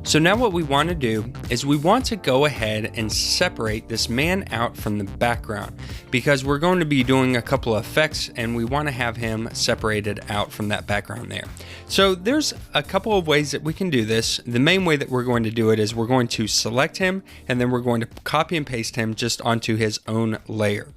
So now what we want to do is we want to go ahead and separate this man out from the background, because we're going to be doing a couple of effects and we want to have him separated out from that background there. So there's a couple of ways that we can do this. The main way that we're going to do it is we're going to select him and then we're going to copy and paste him just onto his own layer.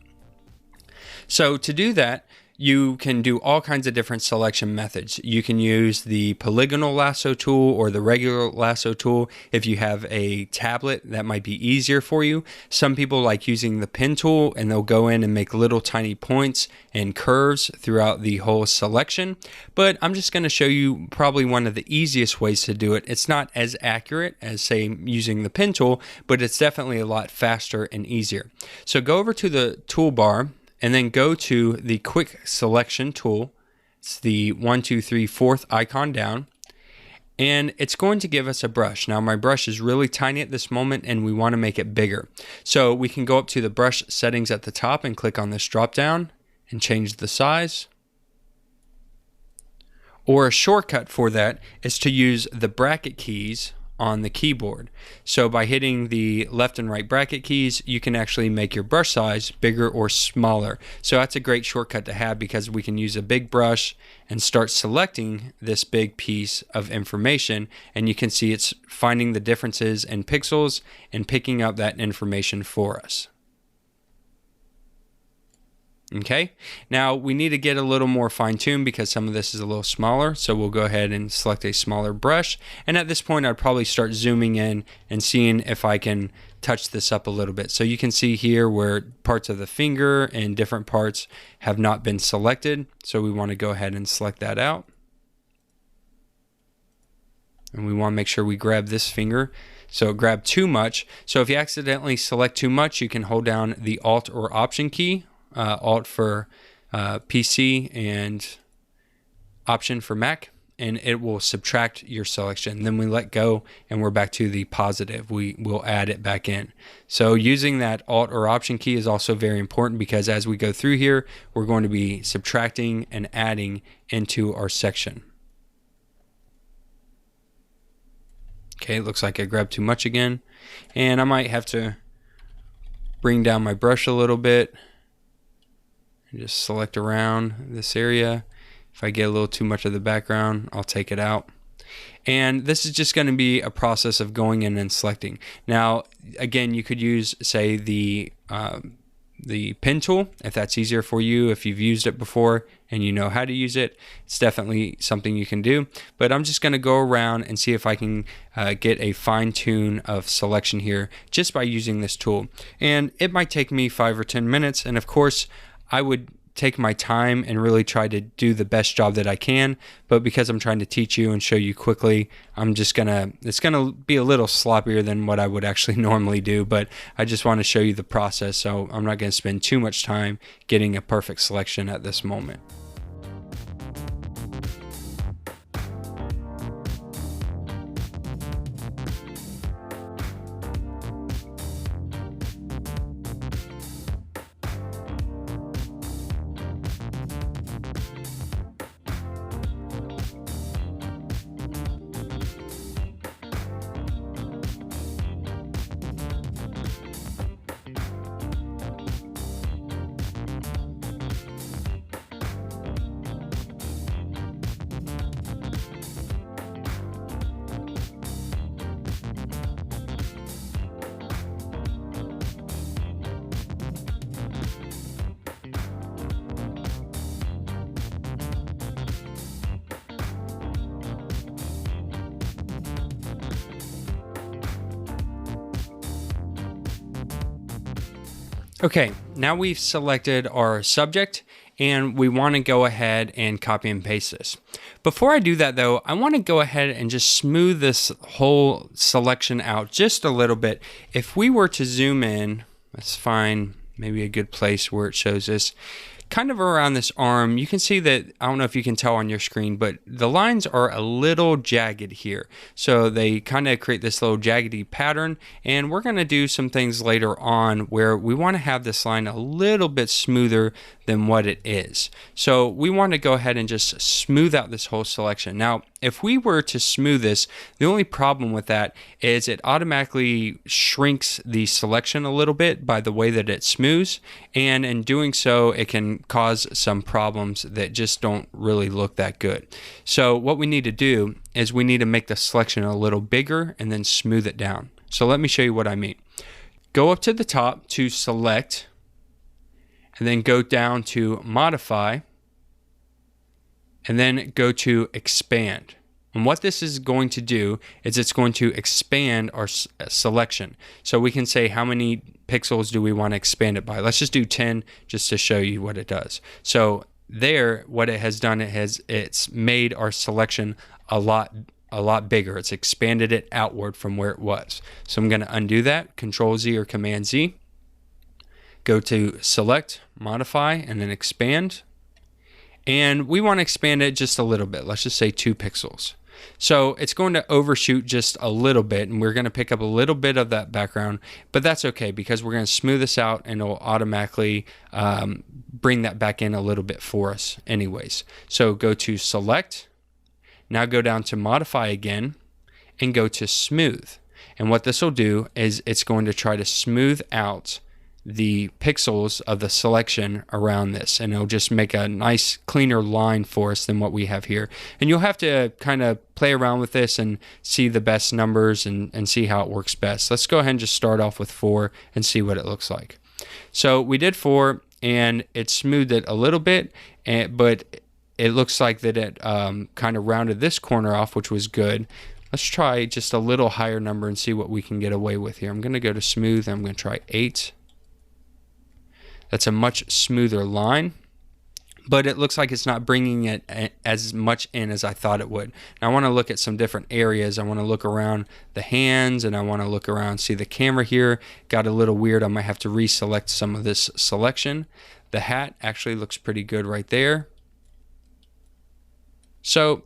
So to do that, you can do all kinds of different selection methods. You can use the polygonal lasso tool or the regular lasso tool. If you have a tablet, that might be easier for you. Some people like using the pen tool and they'll go in and make little tiny points and curves throughout the whole selection. But I'm just going to show you probably one of the easiest ways to do it. It's not as accurate as, say, using the pen tool, but it's definitely a lot faster and easier. So go over to the toolbar and then go to the quick selection tool. It's the 1, 2, 3, 4th icon down, and it's going to give us a brush. Now my brush is really tiny at this moment and we want to make it bigger. So we can go up to the brush settings at the top and click on this drop down and change the size. Or a shortcut for that is to use the bracket keys on the keyboard. So by hitting the left and right bracket keys, you can actually make your brush size bigger or smaller. So that's a great shortcut to have, because we can use a big brush and start selecting this big piece of information, and you can see it's finding the differences in pixels and picking up that information for us. Okay, now we need to get a little more fine-tuned because some of this is a little smaller, so we'll go ahead and select a smaller brush, and at this point I'd probably start zooming in and seeing if I can touch this up a little bit. So you can see here where parts of the finger and different parts have not been selected, so we want to go ahead and select that out, and we want to make sure we grab this finger. So grab too much. So if you accidentally select too much, you can hold down the Alt or Option key. Alt for PC and Option for Mac, and it will subtract your selection. Then we let go and we're back to the positive. We will add it back in. So using that Alt or Option key is also very important, because as we go through here, we're going to be subtracting and adding into our section. Okay, it looks like I grabbed too much again, and I might have to bring down my brush a little bit. Just select around this area. If I get a little too much of the background, I'll take it out. And this is just going to be a process of going in and selecting. Now, again, you could use, say, the pen tool if that's easier for you. If you've used it before and you know how to use it, it's definitely something you can do. But I'm just going to go around and see if I can get a fine tune of selection here just by using this tool. And it might take me 5 or 10 minutes. And of course, I would take my time and really try to do the best job that I can, but because I'm trying to teach you and show you quickly, it's gonna be a little sloppier than what I would actually normally do, but I just want to show you the process, so I'm not going to spend too much time getting a perfect selection at this moment. Okay, now we've selected our subject and we want to go ahead and copy and paste this. Before I do that though, I want to go ahead and just smooth this whole selection out just a little bit. If we were to zoom in, let's find maybe a good place where it shows this. kind of around this arm, you can see that, I don't know if you can tell on your screen, but the lines are a little jagged here. So they kind of create this little jaggedy pattern, and we're going to do some things later on where we want to have this line a little bit smoother than what it is. So we want to go ahead and just smooth out this whole selection. Now, if we were to smooth this, the only problem with that is it automatically shrinks the selection a little bit by the way that it smooths, and in doing so, it can cause some problems that just don't really look that good. So what we need to do is we need to make the selection a little bigger and then smooth it down. So let me show you what I mean. Go up to the top to select, and then go down to modify, and then go to expand. And what this is going to do is it's going to expand our selection. So we can say how many pixels do we want to expand it by. Let's just do 10 just to show you what it does. So there, what it has done, it's made our selection a lot bigger. It's expanded it outward from where it was. So I'm going to undo that, Control Z or Command Z. Go to select, modify, and then expand. And we want to expand it just a little bit. Let's just say 2 pixels. So it's going to overshoot just a little bit, and we're going to pick up a little bit of that background, but that's okay because we're going to smooth this out and it'll automatically bring that back in a little bit for us anyways. So go to select, now go down to modify again, and go to smooth. And what this will do is it's going to try to smooth out the pixels of the selection around this, and it'll just make a nice cleaner line for us than what we have here. And you'll have to kind of play around with this and see the best numbers and see how it works best. Let's go ahead and just start off with 4 and see what it looks like. So we did 4 and it smoothed it a little bit, but it looks like that it kind of rounded this corner off, which was good. Let's try just a little higher number and see what we can get away with here. I'm going to go to smooth and I'm going to try 8. That's a much smoother line, but it looks like it's not bringing it as much in as I thought it would. Now I want to look at some different areas. I want to look around the hands, and I want to look around, see the camera here. Got a little weird. I might have to reselect some of this selection. The hat actually looks pretty good right there. So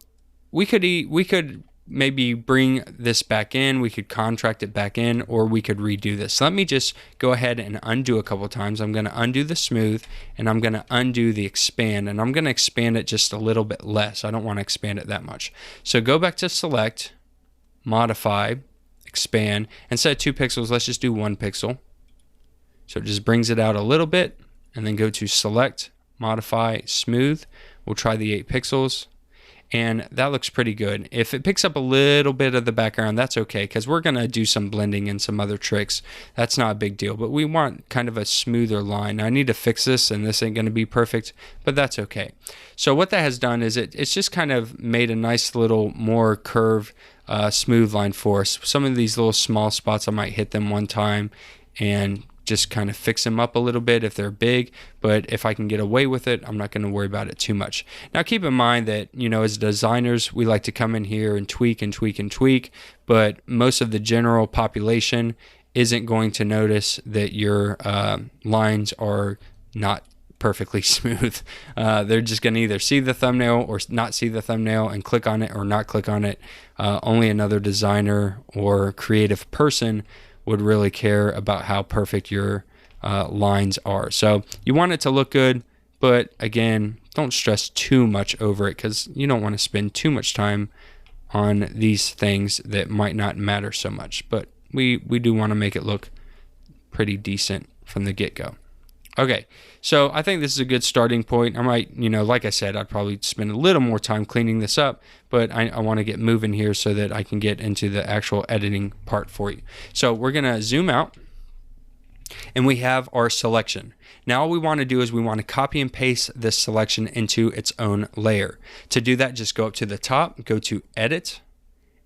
we could maybe bring this back in, we could contract it back in, or we could redo this. Let me just go ahead and undo a couple times. I'm going to undo the smooth, and I'm going to undo the expand, and I'm going to expand it just a little bit less. I don't want to expand it that much. So go back to select, modify, expand. Instead of 2 pixels, let's just do 1 pixel. So it just brings it out a little bit, and then go to select, modify, smooth. We'll try the 8 pixels. And that looks pretty good. If it picks up a little bit of the background, that's okay, because we're going to do some blending and some other tricks. That's not a big deal, but we want kind of a smoother line. Now, I need to fix this, and this ain't going to be perfect, but that's okay. So what that has done is it's just kind of made a nice little more curved, smooth line for us. Some of these little small spots, I might hit them one time and just kind of fix them up a little bit if they're big, but if I can get away with it, I'm not going to worry about it too much. Now keep in mind that, as designers, we like to come in here and tweak and tweak and tweak, but most of the general population isn't going to notice that your lines are not perfectly smooth. They're just going to either see the thumbnail or not see the thumbnail and click on it or not click on it. Only another designer or creative person would really care about how perfect your lines are. So you want it to look good, but again, don't stress too much over it, because you don't want to spend too much time on these things that might not matter so much. But we do want to make it look pretty decent from the get-go. Okay, so I think this is a good starting point. I might, like I said, I'd probably spend a little more time cleaning this up, but I want to get moving here so that I can get into the actual editing part for you. So we're going to zoom out, and we have our selection. Now all we want to do is we want to copy and paste this selection into its own layer. To do that, just go up to the top, go to Edit,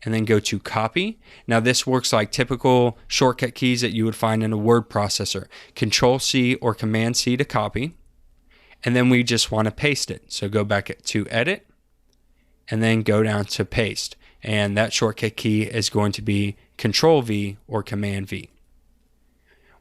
and then go to Copy. Now this works like typical shortcut keys that you would find in a word processor. Control C or Command C to copy, and then we just want to paste it. So go back to Edit, and then go down to Paste. And that shortcut key is going to be Control V or Command V.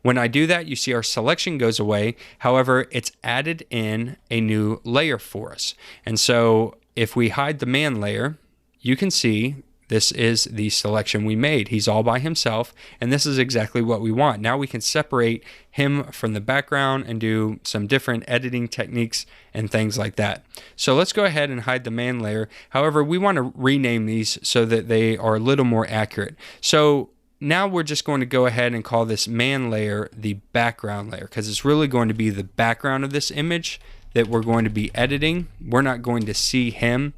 When I do that, you see our selection goes away. However, it's added in a new layer for us. And so if we hide the man layer, you can see this is the selection we made. He's all by himself, and this is exactly what we want. Now we can separate him from the background and do some different editing techniques and things like that. So let's go ahead and hide the man layer. However, we want to rename these so that they are a little more accurate. So now we're just going to go ahead and call this man layer the background layer, because it's really going to be the background of this image that we're going to be editing. We're not going to see him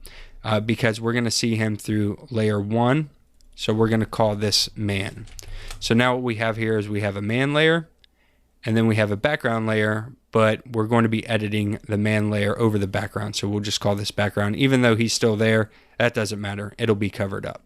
because we're going to see him through layer 1. So we're going to call this man. So now what we have here is we have a man layer, and then we have a background layer, but we're going to be editing the man layer over the background. So we'll just call this background. Even though he's still there, that doesn't matter. It'll be covered up.